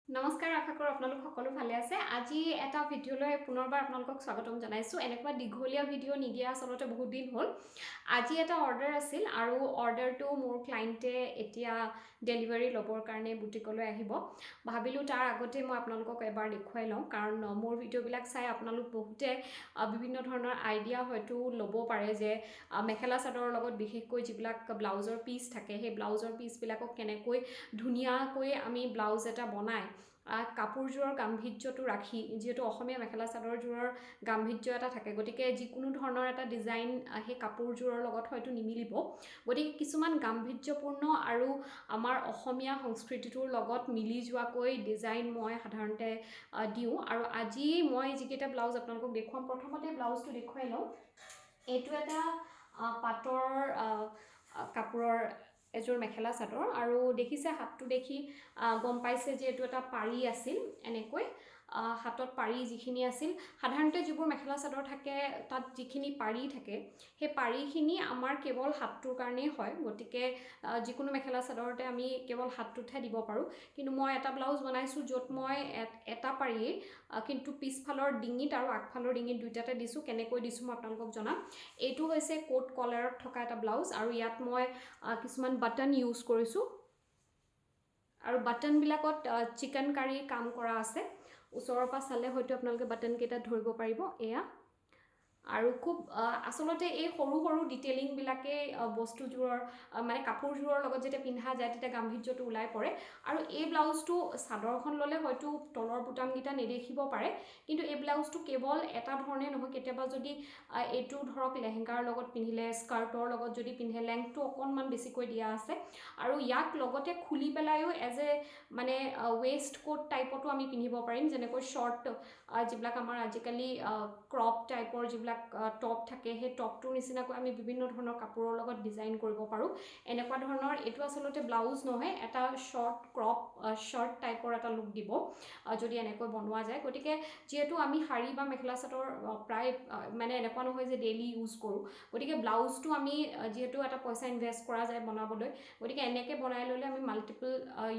নমস্কাৰ আশা কৰোঁ আপোনালোক সকলো ভালে আছে আজি এটা ভিডিঅ'লৈ পুনৰবাৰ আপোনালোকক স্বাগতম জনাইছোঁ এনেকুৱা দীঘলীয়া ভিডিঅ' নিদিয়া আচলতে বহুত দিন হ'ল আজি এটা অৰ্ডাৰ আছিল আৰু অৰ্ডাৰটো মোৰ ক্লায়েণ্টে এতিয়া ডেলিভাৰী ল'বৰ কাৰণে বুটিকলৈ আহিব ভাবিলোঁ তাৰ আগতে মই আপোনালোকক এবাৰ দেখুৱাই লওঁ কাৰণ মোৰ ভিডিঅ'বিলাক চাই আপোনালোক বহুতে বিভিন্ন ধৰণৰ আইডিয়া হয়তো ল'ব পাৰে যে মেখেলা চাদৰৰ লগত বিশেষকৈ যিবিলাক ব্লাউজৰ পিচ থাকে সেই ব্লাউজৰ পিচবিলাকক কেনেকৈ ধুনীয়াকৈ আমি ব্লাউজ এটা বনাই কাপোৰযোৰৰ গাম্ভীৰ্যটো ৰাখি যেহেতু অসমীয়া মেখেলা চাদৰযোৰৰ গাম্ভীৰ্য এটা থাকে গতিকে যিকোনো ধৰণৰ এটা ডিজাইন সেই কাপোৰযোৰৰ লগত হয়তো নিমিলিব গতিকে কিছুমান গাম্ভীৰ্যপূৰ্ণ আৰু আমাৰ অসমীয়া সংস্কৃতিটোৰ লগত মিলি যোৱাকৈ ডিজাইন মই সাধাৰণতে দিওঁ আৰু আজি মই যিকেইটা ব্লাউজ আপোনালোকক দেখুৱাম প্ৰথমতে ব্লাউজটো দেখুৱাই লওঁ এইটো এটা পাটৰ কাপোৰৰ এযোৰ মেখেলা চাদৰ আৰু দেখিছে হাতটো দেখি গম পাইছে যে এইটো এটা পাৰি আছিল এনেকৈ হাতত পাৰি যিখিনি আছিল সাধাৰণতে যিবোৰ মেখেলা চাদৰ থাকে তাত যিখিনি পাৰি থাকে সেই পাৰিখিনি আমাৰ কেৱল হাতটোৰ কাৰণেই হয় গতিকে যিকোনো মেখেলা চাদৰতে আমি কেৱল হাতটোতহে দিব পাৰোঁ কিন্তু মই এটা ব্লাউজ বনাইছোঁ য'ত মই এটা পাৰিয়েই কিন্তু পিছফালৰ ডিঙিত আৰু আগফালৰ ডিঙিত দুইটাতে দিছোঁ কেনেকৈ দিছোঁ মই আপোনালোকক জনাম এইটো হৈছে কোট কলাৰত থকা এটা ব্লাউজ আৰু ইয়াত মই কিছুমান বাটন ইউজ কৰিছোঁ আৰু বাটনবিলাকত চিকেন কাৰী কাম কৰা আছে ওচৰৰ পৰা চালে হয়তো আপোনালোকে বাটন কেইটা ধৰিব পাৰিব এয়া আৰু খুব আসলতে এই সৰু সৰু ডিটেইলিংবিলাকে বস্তুযোৰৰ মানে কাপোৰযোৰৰ লগত যেতিয়া পিন্ধা যায় তেতিয়া গাম্ভীৰ্যটো ওলাই পৰে আৰু এই ব্লাউজটো চাদৰখন ল'লে হয়তো তলৰ বুটামকেইটা নেদেখিব পাৰে কিন্তু এই ব্লাউজটো কেৱল এটা ধৰণে নহয় কেতিয়াবা যদি এইটো ধৰক লেহেংগাৰ লগত পিন্ধিলে স্কাৰ্টৰ লগত যদি পিন্ধে লেংথটো অকণমান বেছিকৈ দিয়া আছে আৰু ইয়াক লগতে খুলি পেলাইও এজ এ মানে ৱেষ্ট কোট টাইপতো আমি পিন্ধিব পাৰিম যেনেকৈ শ্বৰ্ট যিবিলাক আমাৰ আজিকালি ক্ৰপ টাইপৰ যিবিলাক টপ থাকে সেই টপটোৰ নিচিনাকৈ আমি বিভিন্ন ধৰণৰ কাপোৰৰ লগত ডিজাইন কৰিব পাৰোঁ এনেকুৱা ধৰণৰ এইটো আচলতে ব্লাউজ নহয় এটা শ্বৰ্ট ক্ৰপ শ্বাৰ্ট টাইপৰ এটা লুক দিব যদি এনেকৈ বনোৱা যায় গতিকে যিহেতু আমি শাৰী বা মেখেলা চাদৰ প্ৰায় মানে এনেকুৱা নহয় যে ডেইলি ইউজ কৰোঁ গতিকে ব্লাউজটো আমি যিহেতু এটা পইচা ইনভেষ্ট কৰা যায় বনাবলৈ গতিকে এনেকৈ বনাই ল'লে আমি মাল্টিপল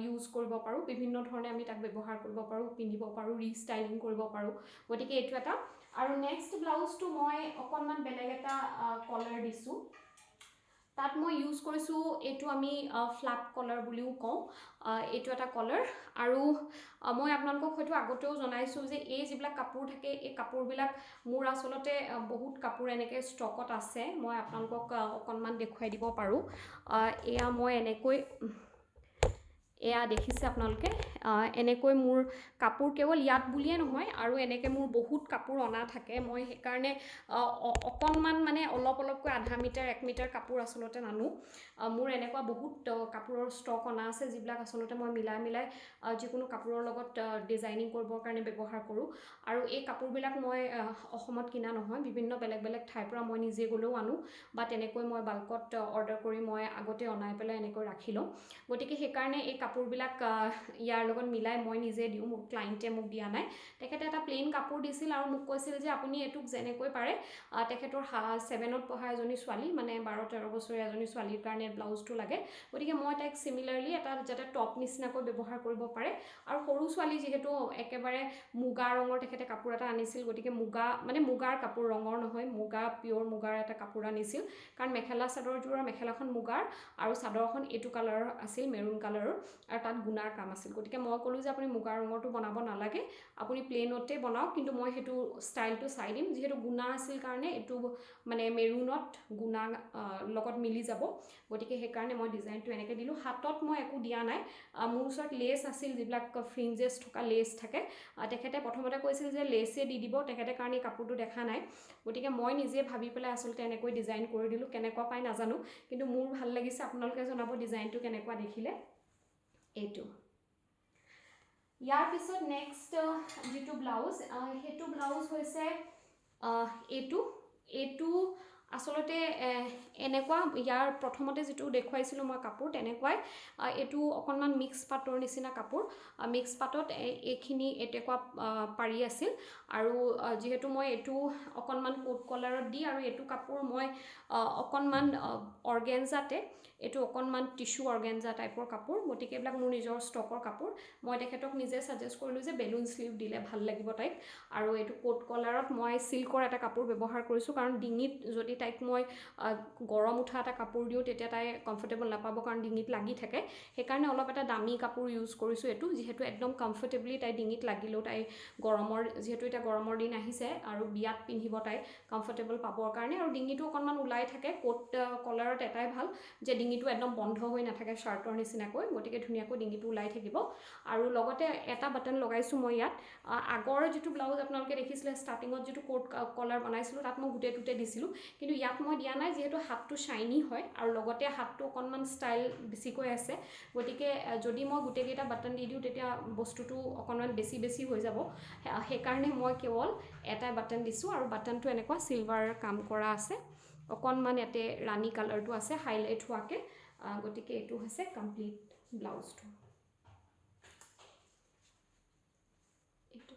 ইউজ কৰিব পাৰোঁ বিভিন্ন ধৰণে আমি তাক ব্যৱহাৰ কৰিব পাৰোঁ পিন্ধিব পাৰোঁ ৰিষ্টাইলিং কৰিব পাৰোঁ গতিকে এইটো এটা আৰু নেক্সট ব্লাউজটো মই অকণমান বেলেগ এটা কলাৰ দিছোঁ তাত মই ইউজ কৰিছোঁ এইটো আমি ফ্লাপ কলাৰ বুলিও কওঁ এইটো এটা কলাৰ আৰু মই আপোনালোকক হয়তো আগতেও জনাইছোঁ যে এই যিবিলাক কাপোৰ থাকে এই কাপোৰবিলাক মোৰ আচলতে বহুত কাপোৰ এনেকৈ ষ্টকত আছে মই আপোনালোকক অকণমান দেখুৱাই দিব পাৰোঁ এয়া মই এনেকৈ এয়া দেখিছে আপোনালোকে এনেকৈ মোৰ কাপোৰ কেৱল ইয়াত বুলিয়ে নহয় আৰু এনেকৈ মোৰ বহুত কাপোৰ অনা থাকে মই সেইকাৰণে অকণমান মানে অলপকৈ আধা মিটাৰ 1 মিটাৰ কাপোৰ আচলতে নানো মোৰ এনেকুৱা বহুত কাপোৰৰ ষ্টক অনা আছে যিবিলাক আচলতে মই মিলাই যিকোনো কাপোৰৰ লগত ডিজাইনিং কৰিবৰ কাৰণে ব্যৱহাৰ কৰোঁ আৰু এই কাপোৰবিলাক মই অসমত কিনা নহয় বিভিন্ন বেলেগ বেলেগ ঠাইৰ পৰা মই নিজে গ'লেও আনো বা তেনেকৈ মই বাল্কত অৰ্ডাৰ কৰি মই আগতে অনাই পেলাই এনেকৈ ৰাখি লওঁ গতিকে সেইকাৰণে এই কাপোৰবিলাক ইয়াৰ লগত মিলাই মই নিজে দিওঁ মোৰ ক্লায়েণ্টে মোক দিয়া নাই তেখেতে এটা প্লেইন কাপোৰ দিছিল আৰু মোক কৈছিল যে আপুনি এইটোক যেনেকৈ পাৰে তেখেতৰ 7ত পঢ়া এজনী ছোৱালী মানে 12-13 বছৰীয়া এজনী ছোৱালীৰ কাৰণে ব্লাউজটো লাগে গতিকে মই তাইক চিমিলাৰলি এটা যাতে টপ নিচিনাকৈ ব্যৱহাৰ কৰিব পাৰে আৰু সৰু ছোৱালী যিহেতু একেবাৰে মুগা ৰঙৰ তেখেতে কাপোৰ এটা আনিছিল গতিকে মুগা মানে মুগাৰ কাপোৰ ৰঙৰ নহয় মুগা পিয়'ৰ মুগাৰ এটা কাপোৰ আনিছিল কাৰণ মেখেলা চাদৰযোৰৰ মেখেলাখন মুগাৰ আৰু চাদৰখন এইটো কালাৰৰ আছিল মেৰুন কালাৰৰ আৰু তাত গুণাৰ কাম আছিল গতিকে মই ক'লোঁ যে আপুনি মুগা ৰঙৰটো বনাব নালাগে আপুনি প্লেইনতে বনাওক কিন্তু মই সেইটো ষ্টাইলটো চাই দিম যিহেতু গুণা আছিল কাৰণে এইটো মানে মেৰুনত গুণা লগত মিলি যাব গতিকে সেইকাৰণে মই ডিজাইনটো এনেকৈ দিলোঁ হাতত মই একো দিয়া নাই মোৰ ওচৰত লেচ আছিল যিবিলাক ফ্ৰিঞ্জেছ থকা লেচ থাকে তেখেতে প্ৰথমতে কৈছিল যে লেচে দি দিব তেখেতে কাৰণে কাপোৰটো দেখা নাই গতিকে মই নিজে ভাবি পেলাই আচলতে এনেকৈ ডিজাইন কৰি দিলোঁ কেনেকুৱা পাই নাজানো কিন্তু মোৰ ভাল লাগিছে আপোনালোকে জনাব ডিজাইনটো কেনেকুৱা দেখিলে এইটো ইয়াৰ পিছত নেক্সট যিটো ব্লাউজ সেইটো ব্লাউজ হৈছে এইটো আচলতে এনেকুৱা ইয়াৰ প্ৰথমতে যিটো দেখুৱাইছিলোঁ মই কাপোৰ তেনেকুৱাই এইটো অকণমান মিক্স পাটৰ নিচিনা কাপোৰ মিক্স পাটত এইখিনি এনেকুৱা পাৰি আছিল আৰু যিহেতু মই এইটো অকণমান কোট কলাৰত দি আৰু এইটো কাপোৰ মই অকণমান অৰ্গেঞ্জাতে এইটো অকণমান টিস্যু অৰ্গেঞ্জা টাইপৰ কাপোৰ গতিকে এইবিলাক মোৰ নিজৰ ষ্টকৰ কাপোৰ মই তেখেতক নিজে সাজেষ্ট কৰিলোঁ যে বেলুন স্লিভ দিলে ভাল লাগিব তাইক আৰু এইটো কোট কলাৰত মই সিল্কৰ এটা কাপোৰ ব্যৱহাৰ কৰিছোঁ কাৰণ ডিঙিত যদি তাইক মই গৰম উঠা এটা কাপোৰ দিওঁ তেতিয়া তাই কমফৰ্টেবল নাপাব কাৰণ ডিঙিত লাগি থাকে সেইকাৰণে অলপ এটা দামী কাপোৰ ইউজ কৰিছোঁ এইটো যিহেতু একদম কমফৰ্টেবলি তাই ডিঙিত লাগিলেও তাই গৰমৰ যিহেতু এতিয়া গৰমৰ দিন আহিছে আৰু বিয়াত পিন্ধিব তাই কমফৰ্টেবল পাবৰ কাৰণে আৰু ডিঙিটো অকণমান ওলাই থাকে কোট কলাৰত এটাই ভাল যে ডিঙিটো একদম বন্ধ হৈ নাথাকে শ্বাৰ্টৰ নিচিনাকৈ গতিকে ধুনীয়াকৈ ডিঙিটো ওলাই থাকিব আৰু লগতে এটা বাটন লগাইছোঁ মই ইয়াত আগৰ যিটো ব্লাউজ আপোনালোকে দেখিছিলে ষ্টাৰ্টিঙত যিটো কোট কলাৰ বনাইছিলোঁ তাত মই গোটেইটোতে দিছিলোঁ কিন্তু ইয়াত মই দিয়া নাই যিহেতু হাতটো শ্বাইনি হয় আৰু লগতে হাতটো অকণমান ষ্টাইল বেছিকৈ আছে গতিকে যদি মই গোটেইকেইটা বাটন দি দিওঁ তেতিয়া বস্তুটো অকণমান বেছি হৈ যাব সেইকাৰণে মই কেৱল এটা বাটন দিছোঁ আৰু বাটনটো এনেকুৱা চিলভাৰ কাম কৰা আছে অকণমান ইয়াতে ৰাণী কালাৰটো আছে হাইলাইট হোৱাকৈ গতিকে এইটো হৈছে কমপ্লিট ব্লাউজটো এইটো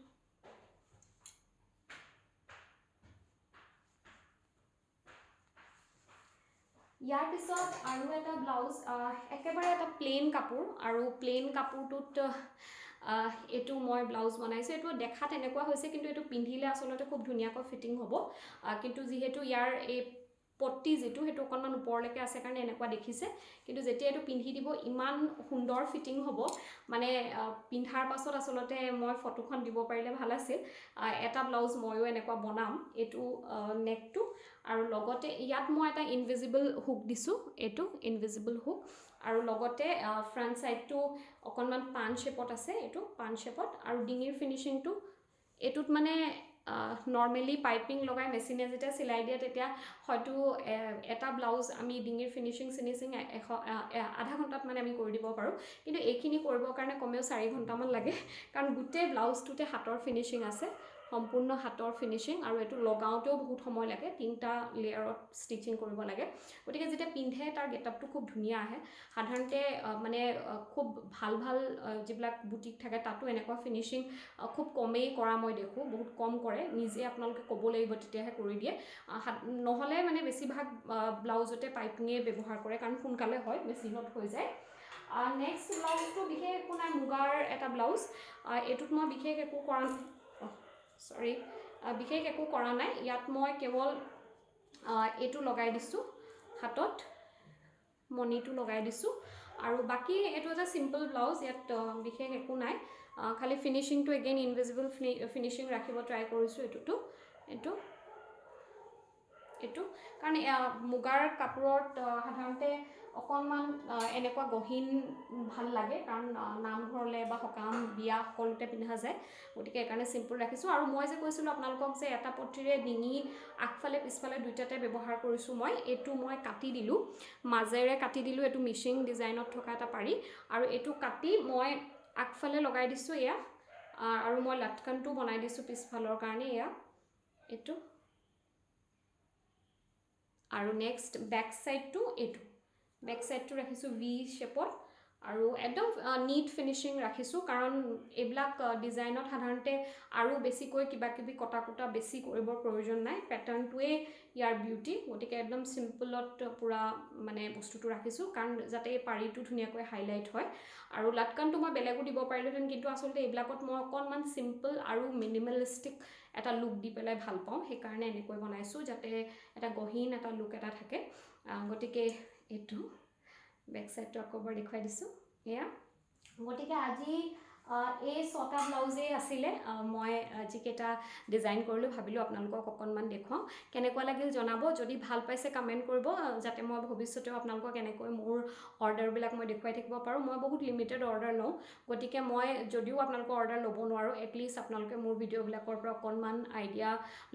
ইয়াৰ পিছত আৰু এটা ব্লাউজ একেবাৰে এটা প্লেন কাপোৰ আৰু প্লেন কাপোৰটোত এইটো মই ব্লাউজ বনাইছোঁ এইটো দেখাত এনেকুৱা হৈছে কিন্তু এইটো পিন্ধিলে আচলতে খুব ধুনীয়াকৈ ফিটিং হ'ব কিন্তু যিহেতু ইয়াৰ এই পট্টি যিটো সেইটো অকণমান ওপৰলৈকে আছে কাৰণে এনেকুৱা দেখিছে কিন্তু যেতিয়া এইটো পিন্ধি দিব ইমান সুন্দৰ ফিটিং হ'ব মানে পিন্ধাৰ পাছত আচলতে মই ফটোখন দিব পাৰিলে ভাল আছিল এটা ব্লাউজ ময়ো এনেকুৱা বনাম এইটো নেকটো আৰু লগতে ইয়াত মই এটা ইনভিজিবল হুক দিছোঁ এইটো ইনভিজিবল হুক আৰু লগতে ফ্ৰণ্ট ছাইডটো অকণমান পান শেপত আছে এইটো পান শেপত আৰু ডিঙিৰ ফিনিচিংটো এইটোত মানে নৰ্মেলি পাইপিং লগাই মেচিনে যেতিয়া চিলাই দিয়ে তেতিয়া হয়তো এটা ব্লাউজ আমি ডিঙিৰ ফিনিচিং আধা ঘণ্টাত মানে আমি কৰি দিব পাৰোঁ কিন্তু এইখিনি কৰিবৰ কাৰণে কমেও 4 ঘণ্টামান লাগে কাৰণ গোটেই ব্লাউজটোতে হাতৰ ফিনিচিং আছে সম্পূৰ্ণ হাতৰ ফিনিচিং আৰু এইটো লগাওঁতেও বহুত সময় লাগে 3টা লেয়াৰত ষ্টিচিং কৰিব লাগে গতিকে যেতিয়া পিন্ধে তাৰ গেটআপটো খুব ধুনীয়া আহে সাধাৰণতে মানে খুব ভাল যিবিলাক বুটিক থাকে তাতো এনেকুৱা ফিনিচিং খুব কমেই কৰা মই দেখোঁ বহুত কম কৰে নিজে আপোনালোকে ক'ব লাগিব তেতিয়াহে কৰি দিয়ে নহ'লে মানে বেছিভাগ ব্লাউজতে পাইপিঙে ব্যৱহাৰ কৰে কাৰণ সোনকালে হয় মেচিনত হৈ যায় নেক্সট ব্লাউজটো বিশেষ একো নাই মুগাৰ এটা ব্লাউজ এইটোত মই বিশেষ একো কৰা বিশেষ একো কৰা নাই ইয়াত মই কেৱল এইটো লগাই দিছোঁ হাতত মণিটো লগাই দিছোঁ আৰু বাকী এইটো এটা চিম্পল ব্লাউজ ইয়াত বিশেষ একো নাই খালি ফিনিচিংটো এগেইন ইনভিজিবল ফিনিচিং ৰাখিব ট্ৰাই কৰিছোঁ এইটো কাৰণ মুগাৰ কাপোৰত সাধাৰণতে অকণমান এনেকুৱা গহীন ভাল লাগে কাৰণ নামঘৰলৈ বা সকাম বিয়া সকলোতে পিন্ধা যায় গতিকে সেইকাৰণে চিম্পল ৰাখিছোঁ আৰু মই যে কৈছিলোঁ আপোনালোকক যে এটা পট্টিৰে ডিঙি আগফালে পিছফালে দুইটাতে ব্যৱহাৰ কৰিছোঁ এইটো মই কাটি দিলোঁ মাজেৰে কাটি দিলোঁ এইটো মিচিং ডিজাইনত থকা এটা পাৰি আৰু এইটো কাটি মই আগফালে লগাই দিছোঁ এয়া আৰু মই লাটকানটো বনাই দিছোঁ পিছফালৰ কাৰণে এয়া এইটো আৰু নেক্সট বেক সাইডটো এইটো বেক সাইডটো ৰাখিছোঁ ভি শেপত আৰু একদম নিট ফিনিচিং ৰাখিছোঁ কাৰণ এইবিলাক ডিজাইনত সাধাৰণতে আৰু বেছিকৈ কিবা কিবি কটা কুটা বেছি কৰিবৰ প্ৰয়োজন নাই পেটাৰ্ণটোৱে ইয়াৰ বিউটি গতিকে একদম চিম্পলত পুৰা মানে বস্তুটো ৰাখিছোঁ কাৰণ যাতে এই পাৰিটো ধুনীয়াকৈ হাইলাইট হয় আৰু লাটকানটো মই বেলেগো দিব পাৰিলোহেঁতেন কিন্তু আচলতে এইবিলাকত মই অকণমান চিম্পল আৰু মিনিমেলিষ্টিক এটা লুক দি পেলাই ভাল পাওঁ সেইকাৰণে এনেকৈ বনাইছোঁ যাতে এটা গহীন এটা লুক এটা থাকে গতিকে এইটো বেক সাইডটো আকৌ এবাৰ দেখুৱাই দিছোঁ এয়া গতিকে আজি এই 6টা ব্লাউজেই আছিলে মই যিকেইটা ডিজাইন কৰিলোঁ ভাবিলোঁ আপোনালোকক অকণমান দেখুৱাওঁ কেনেকুৱা লাগিল জনাব যদি ভাল পাইছে কমেণ্ট কৰিব যাতে মই ভৱিষ্যতেও আপোনালোকক এনেকৈ মোৰ অৰ্ডাৰবিলাক মই দেখুৱাই থাকিব পাৰোঁ মই বহুত লিমিটেড অৰ্ডাৰ লওঁ গতিকে মই যদিও আপোনালোকৰ অৰ্ডাৰ ল'ব নোৱাৰোঁ এটলিষ্ট আপোনালোকে মোৰ ভিডিঅ'বিলাকৰ পৰা অকণমান আইডিয়া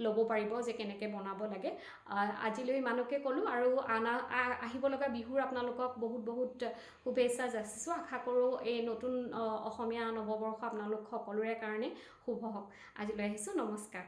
ল'ব পাৰিব যে কেনেকৈ বনাব লাগে আজিলৈ ইমানকে ক'লোঁ আৰু আহিব লগা বিহুৰ আপোনালোকক বহুত শুভেচ্ছা যাচিছোঁ আশা কৰোঁ এই নতুন অসমীয়া নৱবৰ্ষ আপোনালোক সকলোৰে কাৰণে শুভ হওক আজিলৈ আহিছোঁ নমস্কাৰ